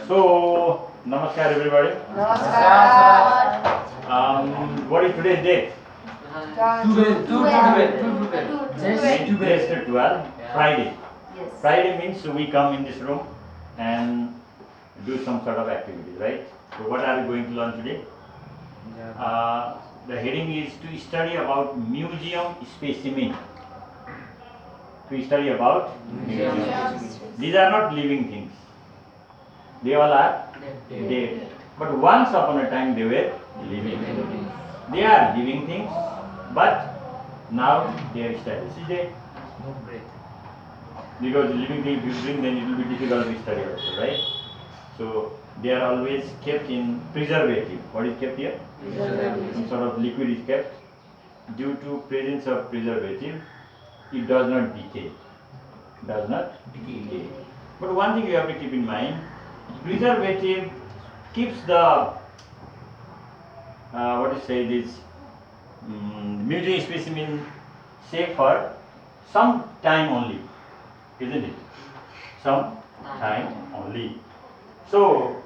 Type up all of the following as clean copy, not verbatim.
So, namaskar everybody. Namaskar. What is today's date? Jestha 12, Friday. Yes. Friday means we come in this room and do some sort of activity, right? So, what are we going to learn today? The heading is to study about museum specimen. To study about museum specimen. These are not living things. They all are dead. But once upon a time they were living. They are living things, but now their status is dead. Because living things, if you bring, then it will be difficult to study also, right? So they are always kept in preservative. What is kept here? Preservative. Some sort of liquid is kept. Due to presence of preservative, it does not decay. Does not decay. But one thing you have to keep in mind, preservative keeps the what to say this museum specimen safe for some time only, isn't it? Some time only. So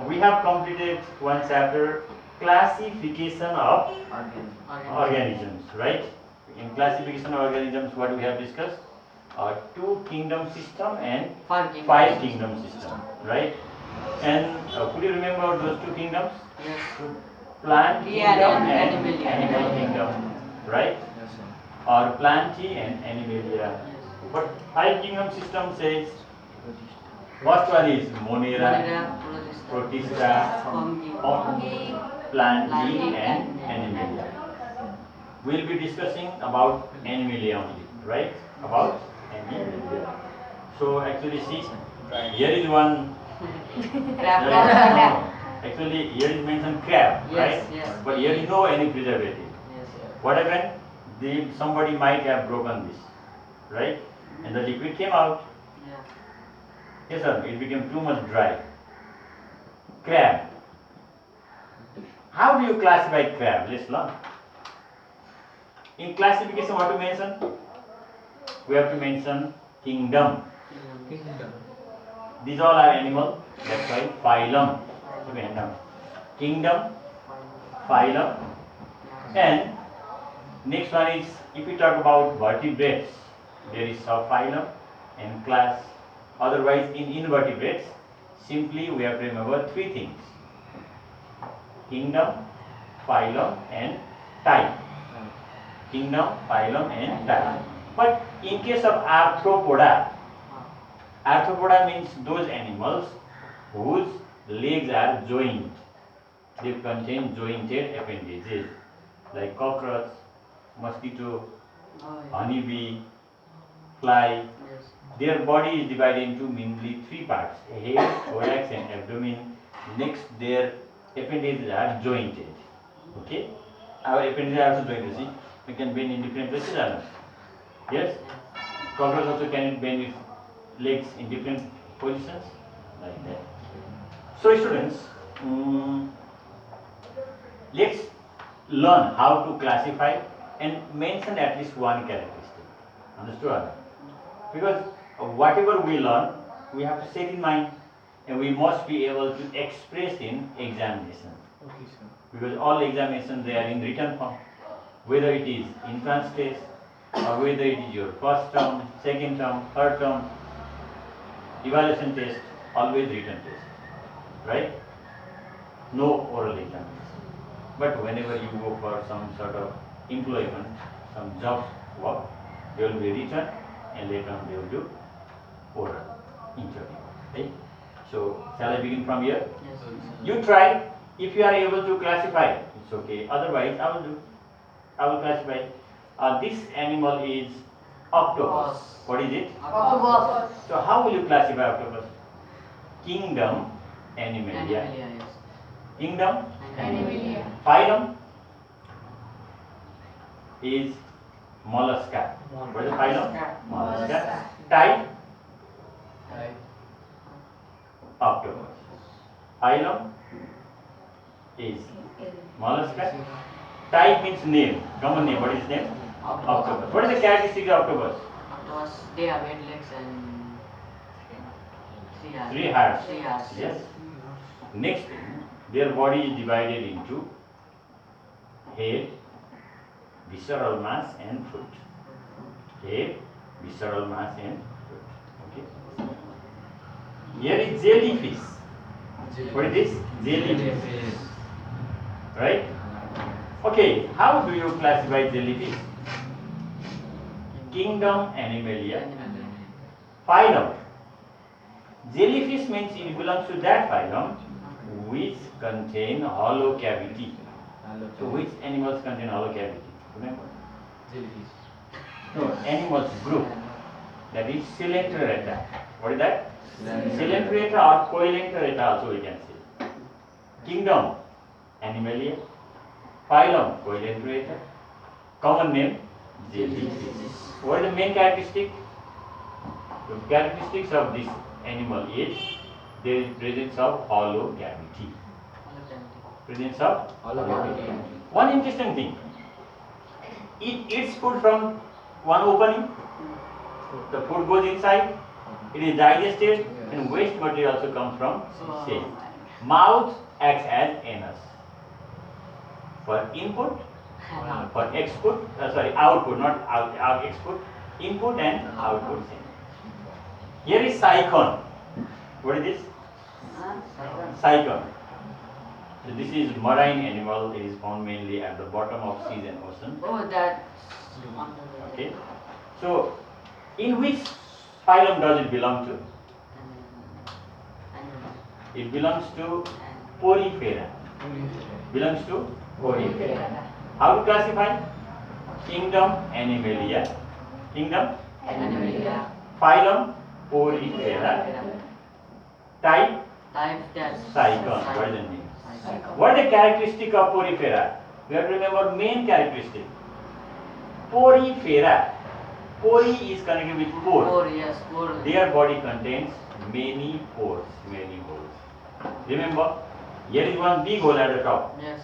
we have completed one chapter, classification of organisms, right? In classification of organisms, what we have discussed? Two kingdom system and five kingdom system, right? And could you remember those two kingdoms? Yes. Plant Tree kingdom and and animal kingdom, right? Or plantae and animalia. But five kingdom system says first one is Monera, Protista, Fungi, Plantae and Animalia. We'll be discussing about Animalia only, right? About Animalia. So actually see, here is one. crab. Actually here is mentioned crab, right? Yes. But here is no any preservative. Yes. What happened? Somebody might have broken this, right? And the liquid came out. Yeah. Yes, sir. It became too much dry. Crab. How do you classify crab? Let's learn. In classification, what to mention? We have to mention kingdom. These all are animal. That's why phylum. Kingdom, phylum, and next one is, if we talk about vertebrates, there is subphylum and class. Otherwise, in invertebrates, simply we have to remember three things: kingdom, phylum, and type. Kingdom, phylum, and type. But in case of arthropoda, arthropoda means those animals whose legs are joined. They contain jointed appendages, like cockroach, mosquito, honeybee, fly. Yes. Their body is divided into mainly three parts: head, thorax, and abdomen. Next, their appendages are jointed. Okay, our appendages are also jointed. See, we can bend in different places, or not? Yes, cockroach also can bend its legs in different positions, like that. So, students, let's learn how to classify and mention at least one characteristic. Understood? Because whatever we learn, we have to set in mind, and we must be able to express in examination. Okay, sir. Because all examinations they are in written form, whether it is entrance test or whether it is your first term, second term, third term, evaluation test, always written test, right? No oral examination. But whenever you go for some sort of employment, some job work, they will be written, and later on they will do oral interview. Right? So shall I begin from here? Yes. You try. If you are able to classify, it's okay. Otherwise, I will do. I will classify. This animal is octopus. What is it? Octopus. So how will you classify octopus? Kingdom, Animalia. Yes. Kingdom, Animalia. phylum is mollusca. What is phylum? Mollusca. Type, octopus. Phylum is mollusca. Type means name, common name. What is name? Octopus. What is the characteristic of octopus? Octopus, they have 8 legs and Three hearts. Three hearts. Yes. Next, their body is divided into head, visceral mass, and foot. Head, visceral mass, and foot. Okay. Here is jellyfish. What is this? Jellyfish. Right? Okay. How do you classify jellyfish? Kingdom Animalia. Phylum. Jellyfish means it belongs to that phylum which contain hollow cavity. So which animals contain hollow cavity? Remember? Jellyfish. No, animals group. That is Coelenterata. What is that? Coelenterata or Coelenterata also we can say. Kingdom Animalia. Phylum Coelenterata. Common name jellyfish. What is the main characteristic? The characteristics of this animal is there is presence of hollow cavity. Presence of Hollow cavity. One interesting thing. It eats food from one opening. The food goes inside. It is digested, and waste material also comes from same. Mouth acts as anus for input, for output, not export, input and output. Same. Here is cycon. What is this? Cycon. So this is marine animal. It is found mainly at the bottom of seas and ocean. Oh, that. Okay. So, in which phylum does it belong to? It belongs to Porifera. Belongs to Porifera. How to classify? Kingdom Animalia. Kingdom Animalia. Phylum Porifera. Type Type that. Cycon. What is the name? What is the characteristic of Porifera? We have to remember main characteristic. Porifera. Pori is connected with pore. Pore, yes, pore. Their body contains many pores, many holes. Remember, here is one big hole at the top. Yes.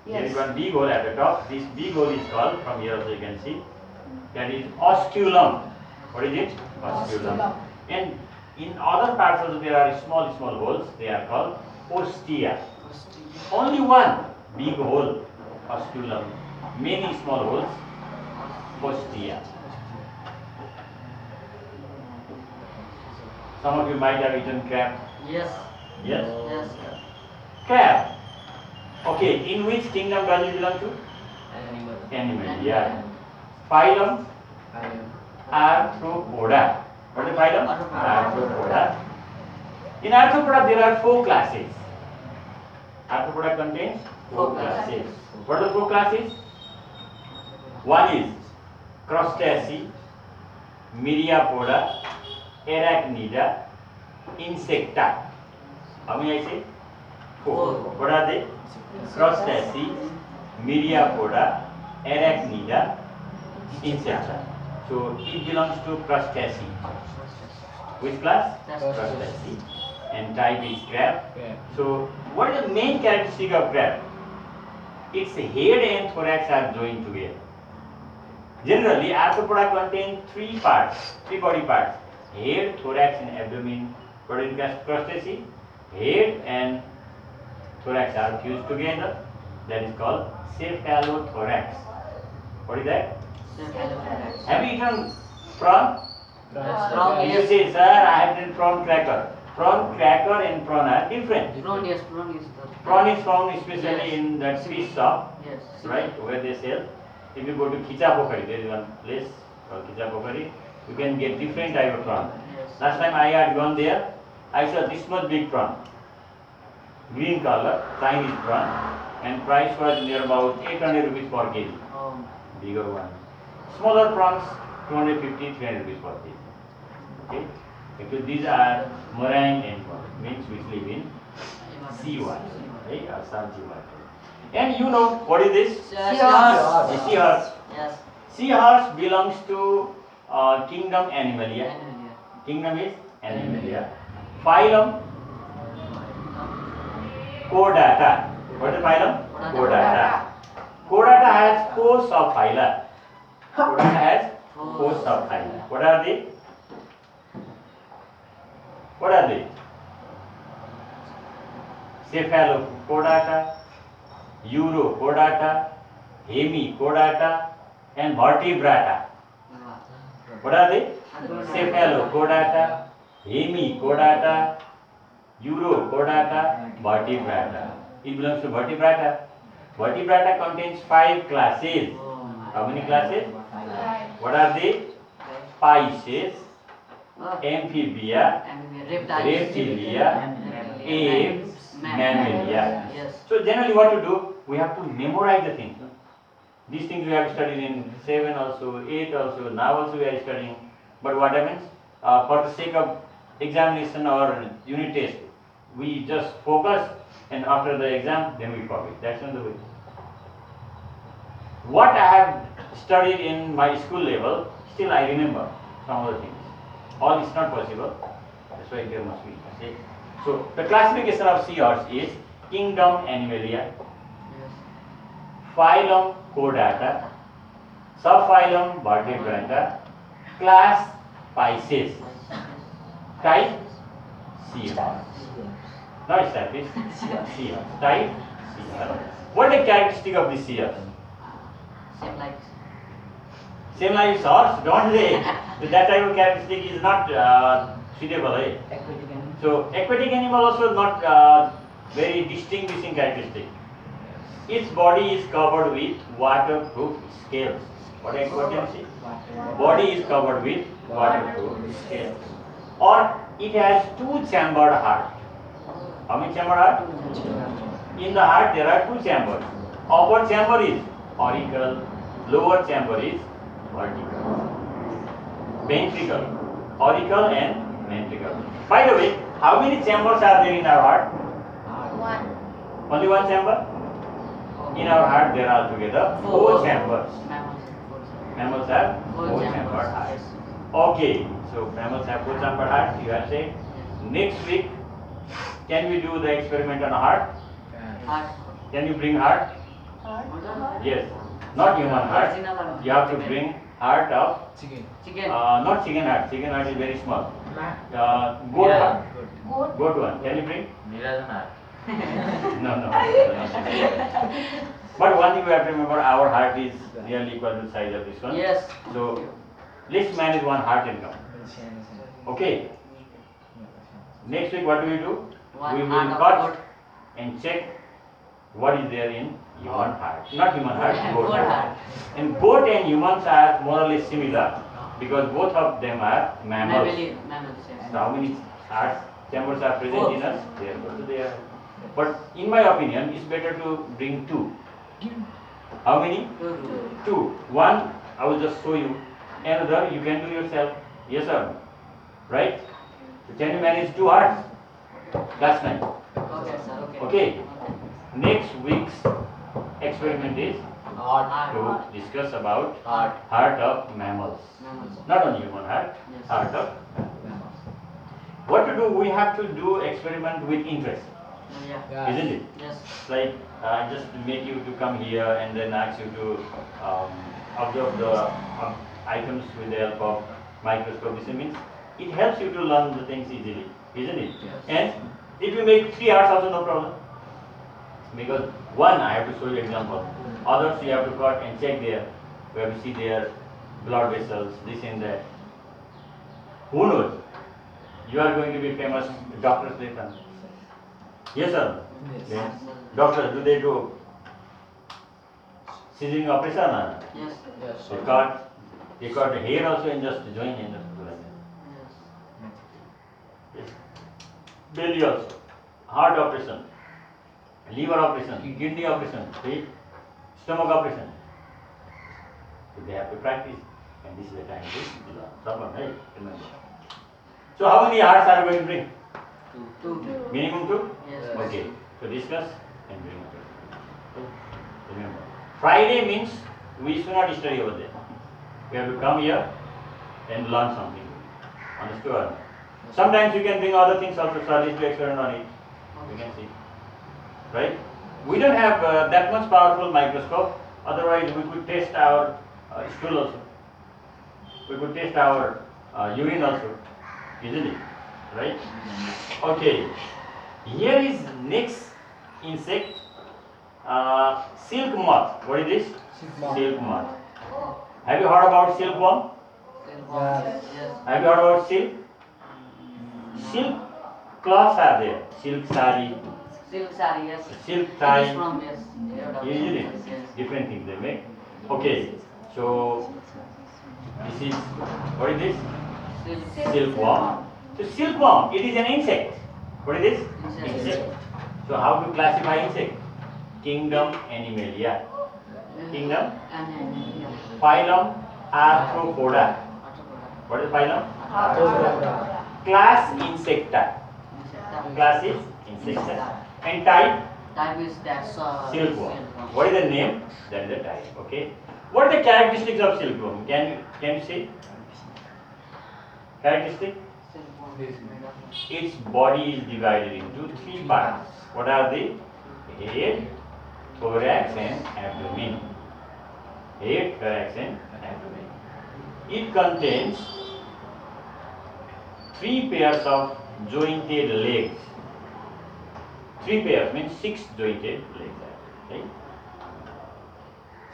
Here is one big hole at the top. This big hole is called, from here also you can see, that is osculum. What is it? Osculum. And in other parts also there are small holes. They are called ostia. Only one big hole, osculum. Many small holes, ostia. Some of you might have eaten crab. Yes. Yes? Yes. Crab. Okay, in which kingdom does it belong to? Animal. Animal, yeah. Phylum Arthropoda. What is the phylum? Arthropoda. In Arthropoda there are 4 classes. Arthropoda contains 4 classes. What are the 4 classes? One is Crustacea, Myriapoda, Arachnida, Insecta. How many I say? 4. What are they? Crustacea, Myriapoda, Arachnida, Insecta. So it belongs to Crustacea. Which class? Crustacea. And type is crab. So what is the main characteristic of crab? Its head and thorax are joined together. Generally, arthropoda contain 3 parts, 3 body parts: head, thorax, and abdomen. But in Crustacea, head and thorax are fused together. That is called cephalothorax. What is that? Have you eaten prawn? Prawn, You yes. say, sir, I have eaten prawn cracker. Prawn cracker and prawn are different. Prawn, yes, prawn is the. Prawn is found especially in that fish shop, Yes. right, where they sell. If you go to Kichapokari, there is one place called Kichapokari, you can get different type of prawn. Yes. Last time I had gone there, I saw this much big prawn, green color, Chinese prawn, and price was near about 800 rupees per kg. Oh. Bigger one. Smaller prawns, 250, 300 rupees per kg. Okay? Because these are marine animals, means which live in seawater, right? Or salty water. And you know what is this? Seahorse. The seahorse. Yes. Seahorse belongs to kingdom Animalia. Animalia. Kingdom is Animalia. Phylum Chordata. What is the phylum? Chordata. Chordata has 4 subphyla. Chordata has 4 subphyla. What are they? What are they? Cephalochordata, urochordata, hemichordata, and vertebrata. What are they? Cephalochordata, hemichordata, urochordata, vertebrata. It belongs to vertebrata. Vertebrata contains 5 classes. How many classes? What are they? Pisces, amphibia, reptilia, apes, mammalia. Yes. So generally what to do? We have to memorize the things. No? These things we have studied in 7 also, 8 also, now also we are studying. But what happens? For the sake of examination or unit test, we just focus, and after the exam, then we forget. That's not the way. What I have studied in my school level, still I remember some of the things. All is not possible. That's why there must be. Okay? So the classification of seahorse is kingdom Animalia, phylum Chordata, subphylum Vertebrata, class Pisces, type seahorse. Now establish seahorse. Type seahorse. What is the characteristic of this seahorse? Same like. Same like horse, don't they? So that type of characteristic is not suitable. Eh? Aquatic animal. So aquatic animal also not very distinguishing characteristic. Its body is covered with waterproof scales. What I can say? Body is covered with waterproof scales. Or it has 2-chambered heart. How many chambered heart? In the heart there are 2 chambers. Upper chamber is auricle, lower chamber is vertical. Ventricle, auricle and ventricle. By the way, how many chambers are there in our heart? One. Only 1 chamber? In our heart there are together 4 chambers. Mammals have 4 chambered hearts. Okay, so mammals have 4 chambered hearts, you have said. Next week, can we do the experiment on a heart? Heart. Can you bring heart? Yes. Not human heart. You have to bring heart of, Chicken. Chicken. not chicken heart. Chicken heart is very small. Goat heart. Goat. Goat one. Can you bring? Nirajan. No. But one thing we have to remember, our heart is nearly equal to the size of this one. Yes. So, let's manage one heart income. Okay. Next week, what do? We will heart of cut goat. and check what is there in human heart. Not human heart, goat Goat heart. heart. And goat and humans are more or less similar because both of them are mammals. Mammals, yes. So how many heart chambers are present 4. in us? They are. But in my opinion, it's better to bring 2. How many? 2. One, I will just show you. Another, you can do yourself. Yes or no? Right? So can you manage 2 hearts? That's nice. Okay, sir. Okay. Okay. Next week's experiment is Heart. to discuss about Heart. heart of mammals. Mammals. Not only human heart, Yes. heart of what to do? We have to do experiment with interest, Yeah. isn't it? Yes. Like just to make you to come here and then ask you to observe the items with the help of microscope. This means it helps you to learn the things easily, isn't it? Yes. And if you make 3 hours also no problem. Because one I have to show you example. Others you have to cut and check there. You have to see their blood vessels, this and that. Who knows? You are going to be famous doctors later. Yes sir? Yes. Doctors, do they do scissoring operation? Or? Yes. Yes. They cut the hair also and just join and just do like that. Yes. Yes. Belly also. Heart operation. Liver operation. Kidney operation. See? Stomach operation. So they have to practice. And this is the time to learn. Someone, right? Remember. So how many hearts are you going to bring? 2. Minimum 2? Yes. Okay. So discuss and bring it. Okay. Remember. Friday means we should not study over there. We have to come here and learn something. Understood or not? Sometimes you can bring other things also, studies to experiment on it. You can see. Right? We don't have that much powerful microscope. Otherwise, we could test our stool also. We could test our urine also. Isn't it? right? Okay. Here is next insect, silk moth. What is this? Silk moth. Have you heard about silkworm? Yes. Have you heard about silk? Silk cloths are there. Silk sari, Silk saree, yes. silk It is tie. from, yes. Isn't it? Yes. Different things they make. Okay. So this is, what is this? Silk. Silkworm. So silkworm, it is an insect. What is this? Insect. So how to classify insect? Kingdom Animalia. Kingdom. And Phylum Arthropoda. What is phylum? Class Insecta. Class is Insecta. And type? Type is that's Silkworm. What is the name? That is the type. Okay. What are the characteristics of silkworm? Can you say? Characteristic? Silkworm is made of. Its body is divided into three parts. What are they? Head, thorax and abdomen. Head, thorax and abdomen. It contains three pairs of jointed legs. Three pairs means six jointed legs. Right?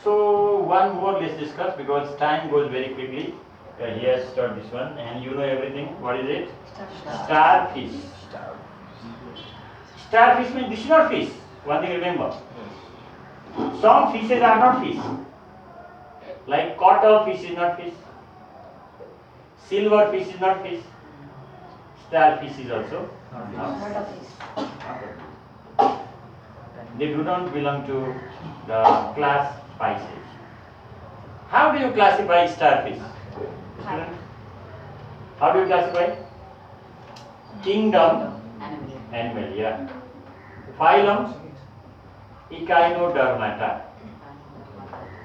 So one more let's discuss because time goes very quickly. Here start this one and you know everything. What is it? Starfish. Starfish means this is not fish. One thing remember. Some fishes are not fish. Like cuttlefish is not fish. Silverfish is not fish. Starfish is also not fish. They do not belong to the class Pisces. How do you classify starfish? How do you classify? Kingdom Animalia. Phylum Echinodermata.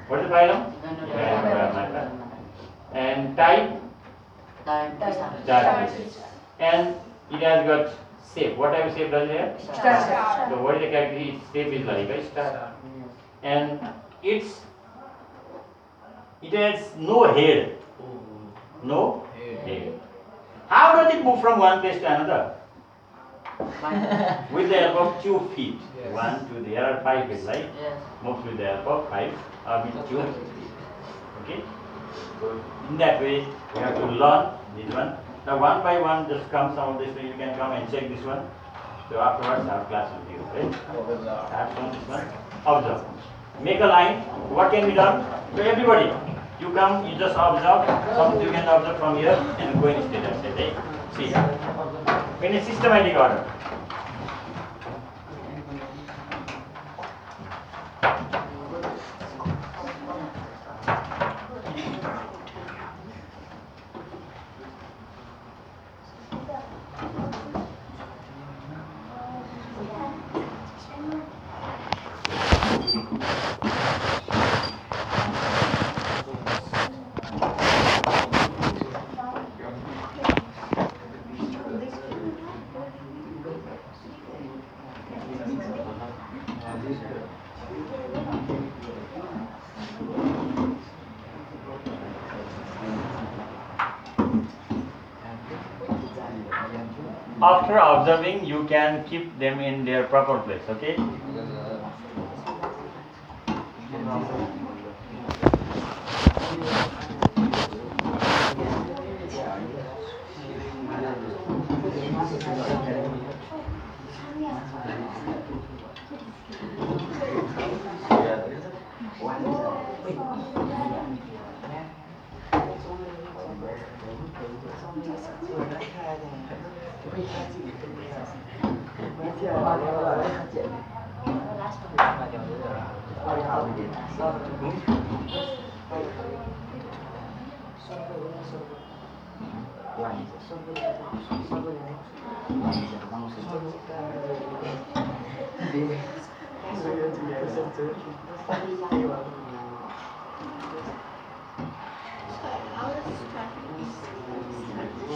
What is the phylum? Echinodermata. And type? Starfish. And it has got shape. What type of shape does it have? Star. So what is the character? Its shape is like a star. And it has no head. No head. How does it move from one place to another? With the help of 2 feet. Yes. 1, 2, there are 5 feet, right? Yes. Moves with the help of 5 or with 2 feet. Okay? So in that way, we have to learn this one. Now one by one, just come some of this way. You can come and check this one. So afterwards, our class will be okay. Start from this one. Observe. Make a line. What can be done? So everybody, you come, you just observe. Some you can observe from here and go and stay there. Okay? See. In a systematic order. After observing, you can keep them in their proper place, okay?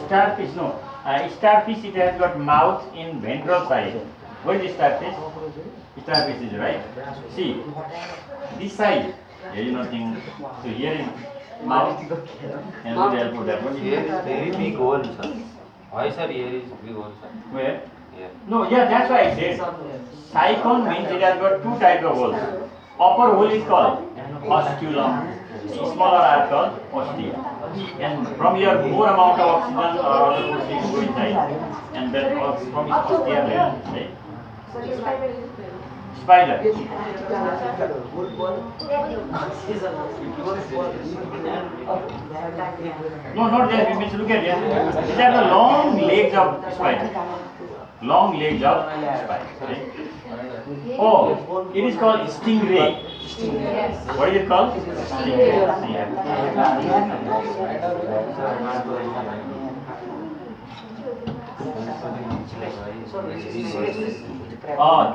Starfish, no. Starfish, it has got mouth in ventral side. What is starfish? Starfish is right. See, this side, there is nothing. So here is mouth and with the help of that one. Here is very big hole, sir. Why sir here is big also? Where? Here. No, yeah, that's why I said. Cyclone means it has got two types of holes. Upper hole is called osculum. Smaller are called ostia. And from here, more amount of oxygen or other foods will go inside. And then from its ostia, right? Spider. No, not there. We must look at it. These are the long legs of spider. Long legs of spider. Right? Oh, it is called stingray. What is it called? Stingray.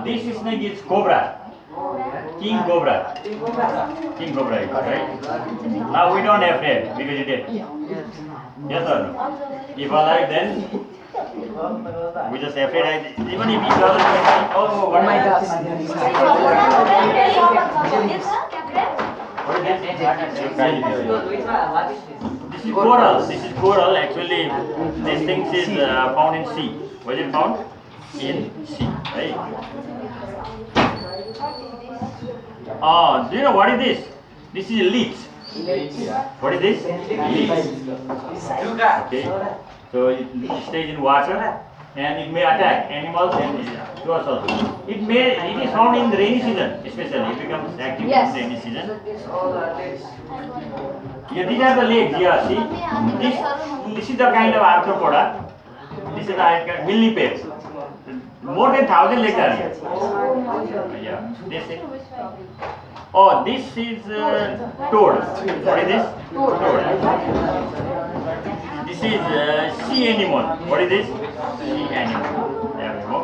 This snake is cobra. King cobra. King cobra, right? Now we don't have that because it is. Yes or no? If alive, then we just afraid. Even if he doesn't, oh, what my God. What is this? This is coral. This is coral. Actually, this thing is found in sea. Where is it found? In sea, right? Do you know what is this? This is a leech. What is this? Leech. Okay. So it stays in water and it may attack animals and yours also. It is found in the rainy season, especially. It becomes active in the rainy season. Yeah, these are the legs. Yeah, see, this is the kind of arthropoda. This is the millipede. More than 1,000 legs are here. Yeah, this is. Oh, this is toad. What is this? Toad. This is sea anemone. What is this? Sea anemone. There we go.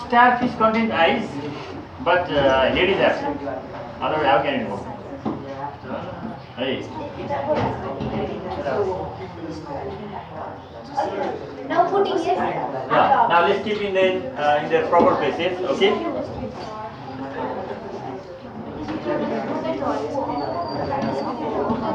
Starfish contains eyes, but head is absent. Otherwise, how can it work? Hey. Now putting yes. Yeah. Now let's keep in their proper places. Okay.